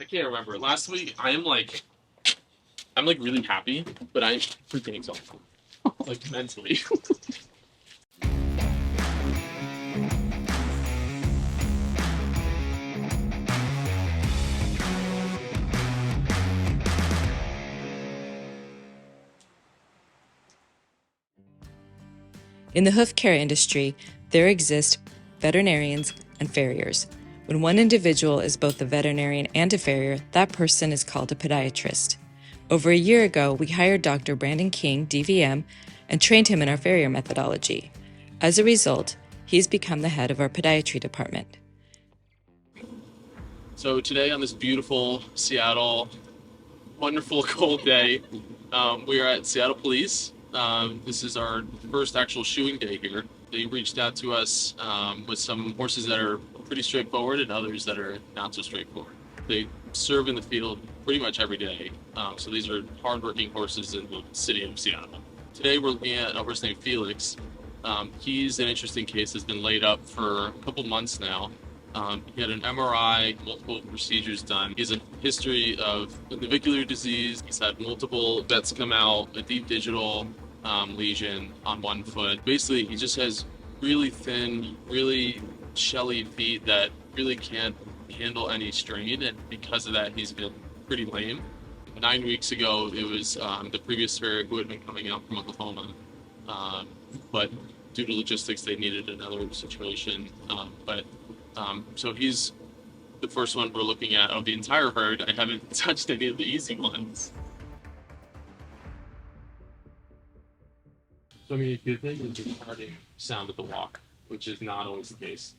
can't remember. Last week, I'm like really happy, but I'm freaking exhausted, like mentally. In the hoof care industry, there exist veterinarians and farriers. When one individual is both a veterinarian and a farrier, that person is called a podiatrist. Over a year ago, we hired Dr. Brandon King DVM and trained him in our farrier methodology. As a result, he's become the head of our podiatry department. So today on this beautiful Seattle, wonderful cold day, we are at Seattle Police. This is our first actual shoeing day here. They reached out to us with some horses that are pretty straightforward and others that are not so straightforward. They serve in the field pretty much every day. So these are hardworking horses in the city of Seattle. Today we're looking at a horse named Felix. He's an interesting case that's been laid up for a couple months now. He had an MRI, multiple procedures done. He has a history of navicular disease. He's had multiple vets come out, a deep digital lesion on one foot. Basically, he just has really thin, really shelly feet that really can't handle any strain, and because of that, he's been pretty lame. 9 weeks ago, it was the previous farrier who had been coming out from Oklahoma, but due to logistics, they needed another situation. So he's the first one we're looking at of the entire herd. I haven't touched any of the easy ones. So I mean, a good thing is the starting sound of the walk, which is not always the case.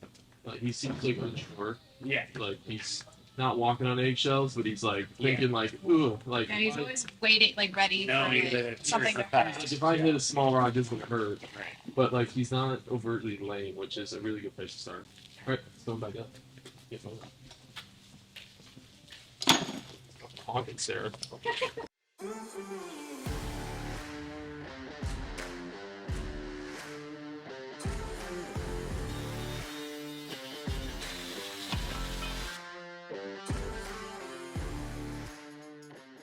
He seems like unsure. Yeah. Like he's not walking on eggshells, but he's like thinking like, ooh, like. And he's always waiting, like ready for something to happen. Like if I hit a small rock, it's gonna hurt. Right. But like he's not overtly lame, which is a really good place to start. All right, let's go back up. Get phone up. Honking, Sarah.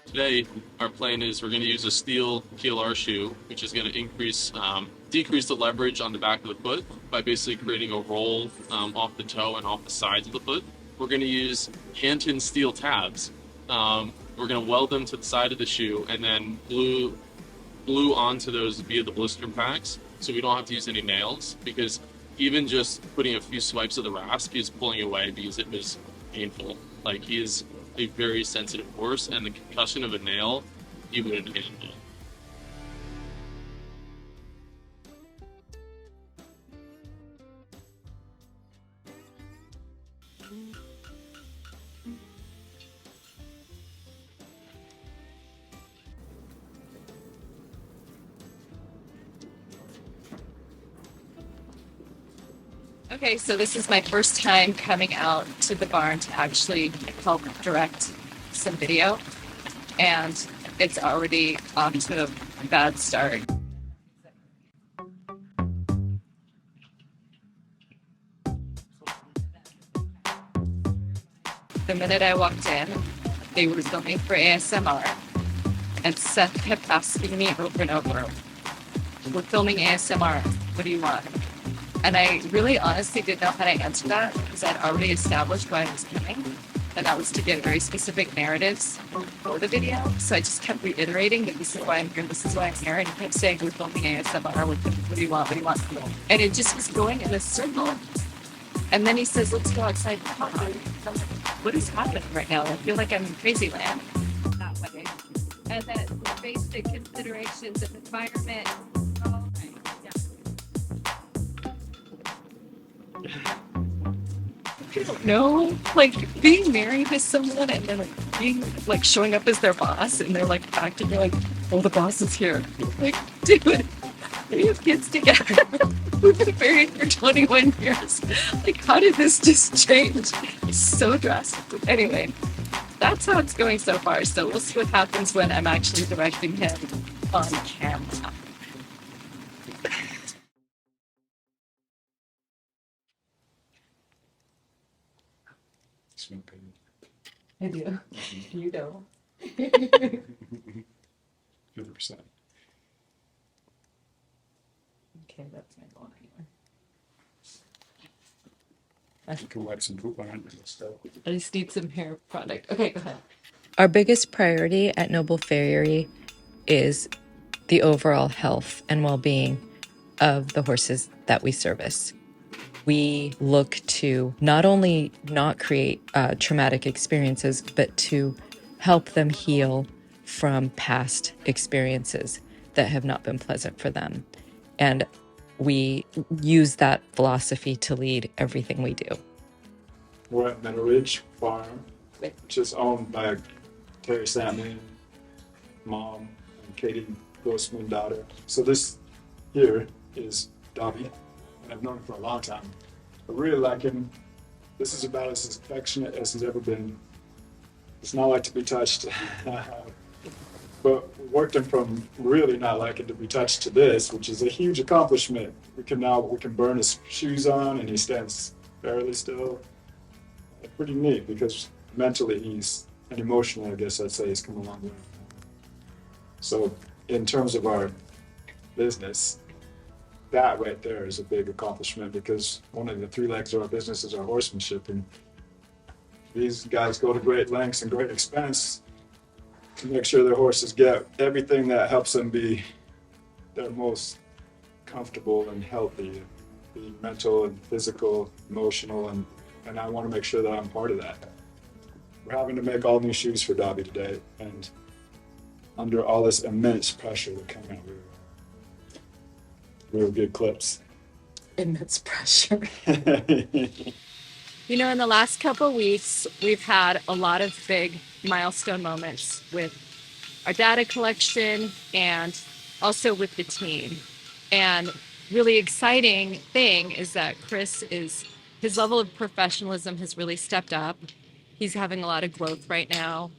Today, our plan is we're going to use a steel PLR shoe, which is going to decrease the leverage on the back of the foot by basically creating a roll off the toe and off the sides of the foot. We're going to use Hanton steel tabs. We're going to weld them to the side of the shoe and then glue onto those via the blister packs, so we don't have to use any nails, because even just putting a few swipes of the rasp, he's pulling away because it was painful. Like, he is a very sensitive horse, and the concussion of a nail, he wouldn't handle. Okay, so this is my first time coming out to the barn to actually help direct some video, and it's already off to a bad start. The minute I walked in, they were filming for ASMR, and Seth kept asking me over and over, "We're filming ASMR, what do you want?" And I really honestly didn't know how to answer that, because I'd already established why I was coming, and that was to get very specific narratives for the video. So I just kept reiterating that this is why I'm here, this is why I'm here, and he kept saying, "We're filming ASMR, what do you want, what do you want?" And it just was going in a circle. And then he says, "Let's go outside and talk." I'm like, what is happening right now? I feel like I'm in crazy land that way. And that the basic considerations of environment. I don't know, like being married to someone and then like being like showing up as their boss, and they're like acting like, "Oh, the boss is here." Like, dude, we have kids together. We've been married for 21 years. Like, how did this just change so drastically? Anyway, that's how it's going so far. So we'll see what happens when I'm actually directing him on camera. I do. You don't. 50%. Okay, that's not going anywhere. You can wipe some poop on it. I just need some hair product. Okay, go ahead. Our biggest priority at Noble Farriery is the overall health and well-being of the horses that we service. We look to not only not create traumatic experiences, but to help them heal from past experiences that have not been pleasant for them. And we use that philosophy to lead everything we do. We're at Meadow Ridge Farm, which is owned by Terry Salmon, mom, and Katie Grossman, daughter. So this here is Dobby, and I've known him for a long time. I really like him. This is about as affectionate as he's ever been. Does not like to be touched. But we worked him from really not liking to be touched to this, which is a huge accomplishment. We can burn his shoes on and he stands fairly still. Pretty neat because mentally and emotionally, I guess I'd say he's come a long way. So in terms of our business, that right there is a big accomplishment because one of the three legs of our business is our horsemanship, and these guys go to great lengths and great expense to make sure their horses get everything that helps them be their most comfortable and healthy, be mental and physical, emotional, and I want to make sure that I'm part of that. We're having to make all new shoes for Dobby today, and under all this immense pressure that came out, real good clips. Immense pressure. You know, in the last couple of weeks, we've had a lot of big milestone moments with our data collection and also with the team. And really exciting thing is that his level of professionalism has really stepped up. He's having a lot of growth right now,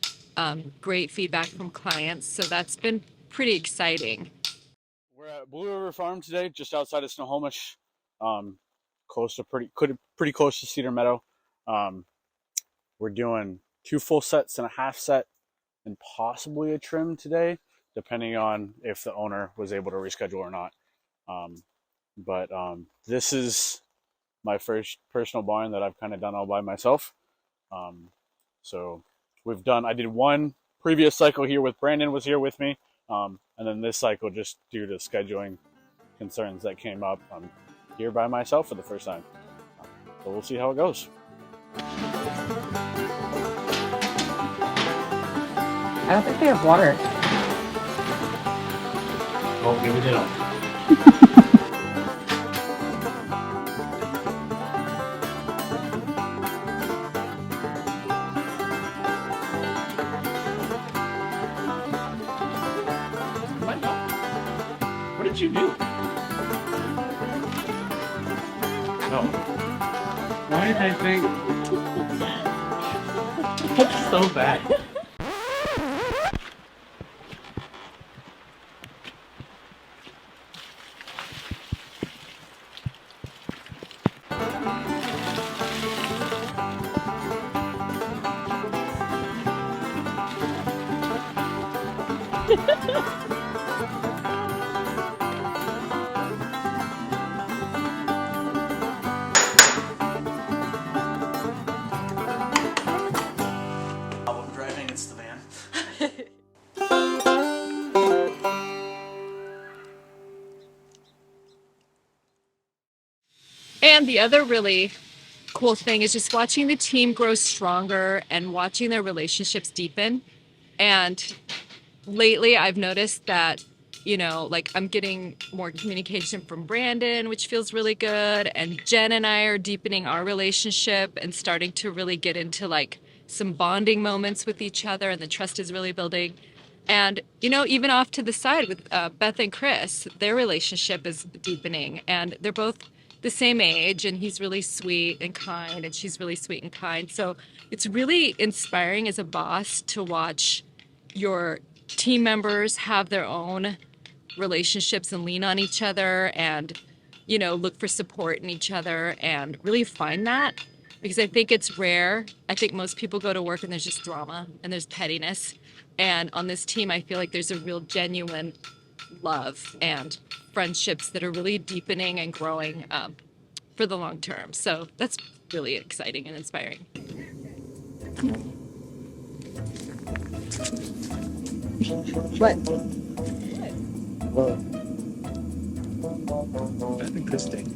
great feedback from clients. So that's been pretty exciting. We're at Blue River Farm today, just outside of Snohomish, pretty close to Cedar Meadow. We're doing 2 full sets and a half set, and possibly a trim today, depending on if the owner was able to reschedule or not. But this is my first personal barn that I've kind of done all by myself. So I did one previous cycle here with Brandon was here with me. And then this cycle, just due to scheduling concerns that came up, I'm here by myself for the first time. So we'll see how it goes. I don't think they have water. Well, give it up. What did you do? No. Why did I think? That's so bad. I'm driving, it's the van. And the other really cool thing is just watching the team grow stronger and watching their relationships deepen. And lately I've noticed that, like I'm getting more communication from Brandon, which feels really good. And Jen and I are deepening our relationship and starting to really get into like some bonding moments with each other, and the trust is really building. And, even off to the side with Beth and Chris, their relationship is deepening, and they're both the same age, and he's really sweet and kind, and she's really sweet and kind. So it's really inspiring as a boss to watch your team members have their own relationships and lean on each other and, look for support in each other and really find that. because I think it's rare. I think most people go to work and there's just drama and there's pettiness. And on this team, I feel like there's a real genuine love and friendships that are really deepening and growing for the long term. So that's really exciting and inspiring. What? Well, that's interesting.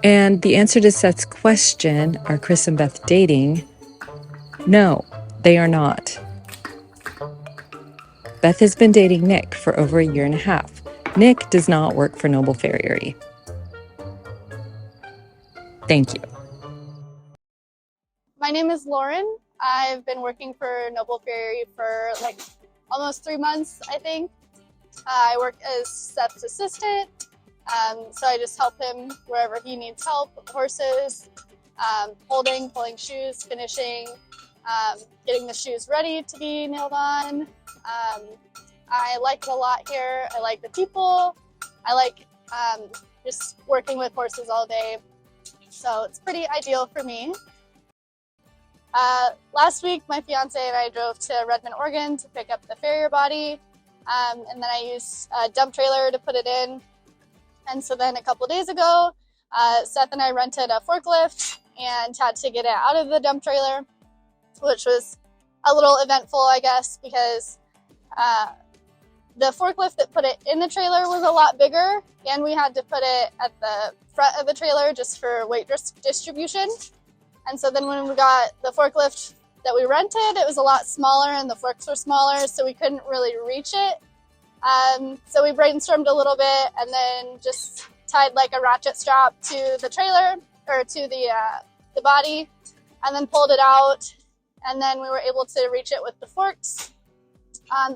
And the answer to Seth's question, are Chris and Beth dating? No, they are not. Beth has been dating Nick for over 1.5 years. Nick does not work for Noble Farriery. Thank you. My name is Lauren. I've been working for Noble Farriery for like almost 3 months, I think. I work as Seth's assistant, so I just help him wherever he needs help with horses, holding, pulling shoes, finishing, getting the shoes ready to be nailed on. I like it a lot here. I like the people. I like just working with horses all day. So it's pretty ideal for me. Last week, my fiance and I drove to Redmond, Oregon to pick up the Farrier body, and then I used a dump trailer to put it in. And so then a couple days ago, Seth and I rented a forklift and had to get it out of the dump trailer, which was a little eventful, I guess, because the forklift that put it in the trailer was a lot bigger, and we had to put it at the front of the trailer just for weight distribution. And so then when we got the forklift that we rented, it was a lot smaller and the forks were smaller, so we couldn't really reach it. So we brainstormed a little bit and then just tied like a ratchet strap to the trailer or to the body, and then pulled it out. And then we were able to reach it with the forks.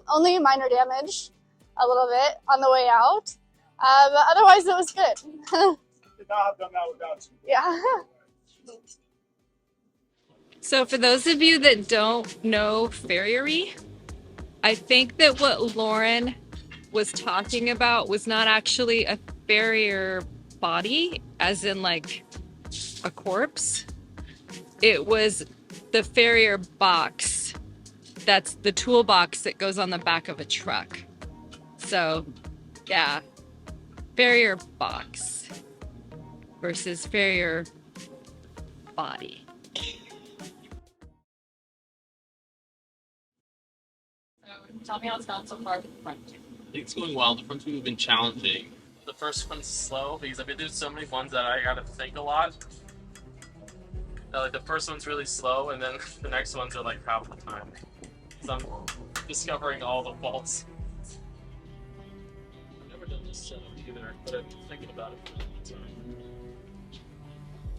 Only minor damage, a little bit on the way out, but otherwise it was good. Could not have done that without you. Yeah. So for those of you that don't know farriery, I think that what Lauren was talking about was not actually a farrier body, as in like a corpse. It was the farrier box. That's the toolbox that goes on the back of a truck. So yeah, farrier box versus farrier body. Tell me how it's gone so far with the front. I think it's going well. The front two have been challenging. The first one's slow because I've been doing so many ones that I gotta think a lot. Like the first one's really slow, and then the next ones are like half the time. So I'm discovering all the faults. I've never done this setup either, but I've been thinking about it for a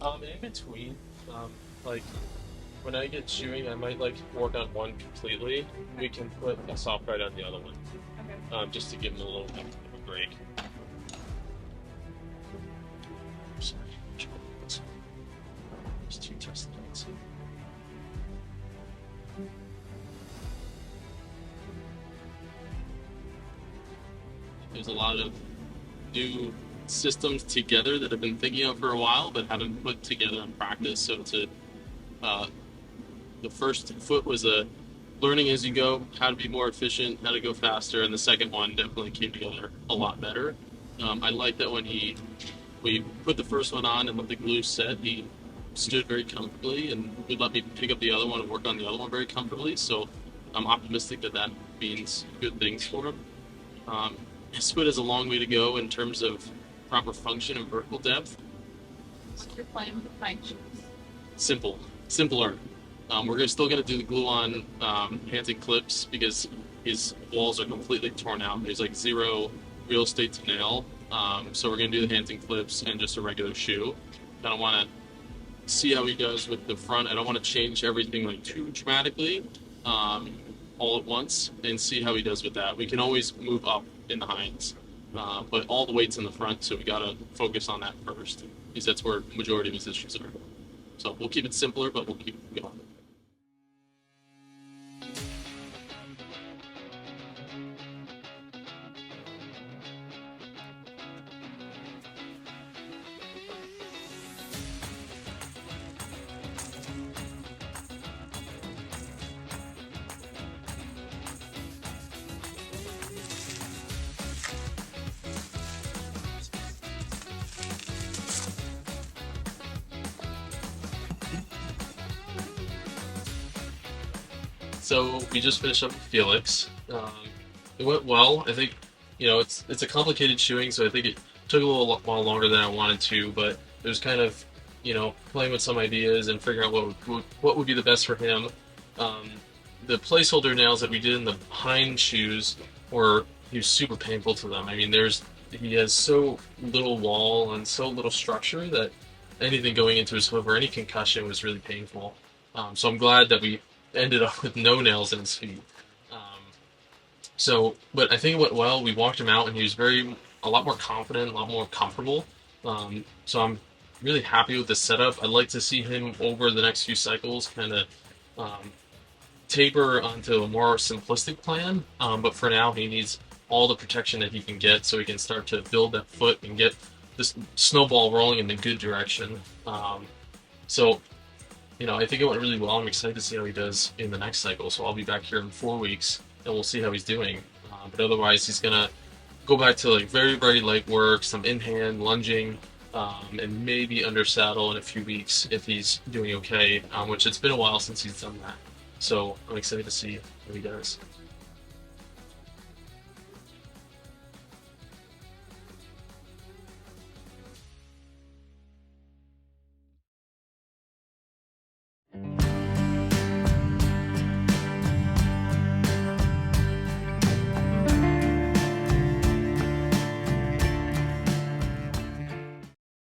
long time. In between, like when I get chewing, I might like work on one completely. We can put a soft ride on the other one, just to give them a little bit of a break. Sorry, there's 2 test lights. There's a lot of new systems together that I've been thinking of for a while, but haven't put together in practice. So the first foot was a learning as you go, how to be more efficient, how to go faster, and the second one definitely came together a lot better. I like that when we put the first one on and let the glue set, he stood very comfortably and would let me pick up the other one and work on the other one very comfortably. So I'm optimistic that that means good things for him. His foot has a long way to go in terms of proper function and vertical depth. What's your plan with the fine shoes? Simpler. We're still going to do the glue-on hands and clips because his walls are completely torn out. There's like 0 real estate to nail. So we're going to do the hands and clips and just a regular shoe. I don't want to see how he does with the front. I don't want to change everything like too dramatically all at once, and see how he does with that. We can always move up in the hinds, but all the weight's in the front, so we got to focus on that first because that's where the majority of his issues are. So we'll keep it simpler, but we'll keep it going. So we just finished up with Felix. It went well. I think, it's a complicated shoeing, so I think it took a little while longer than I wanted to, but it was kind of, playing with some ideas and figuring out what would be the best for him. The placeholder nails that we did in the hind shoes he was super painful to them. I mean, he has so little wall and so little structure that anything going into his hoof or any concussion was really painful. So I'm glad that we ended up with no nails in his feet. But I think it went well. We walked him out, and he was a lot more confident, a lot more comfortable. So I'm really happy with the setup. I'd like to see him over the next few cycles kind of taper onto a more simplistic plan. But for now, he needs all the protection that he can get so he can start to build that foot and get this snowball rolling in the good direction. I think it went really well. I'm excited to see how he does in the next cycle. So I'll be back here in 4 weeks, and we'll see how he's doing. But otherwise, he's gonna go back to like very, very light work, some in-hand lunging, and maybe under saddle in a few weeks if he's doing okay. Which it's been a while since he's done that. So I'm excited to see how he does.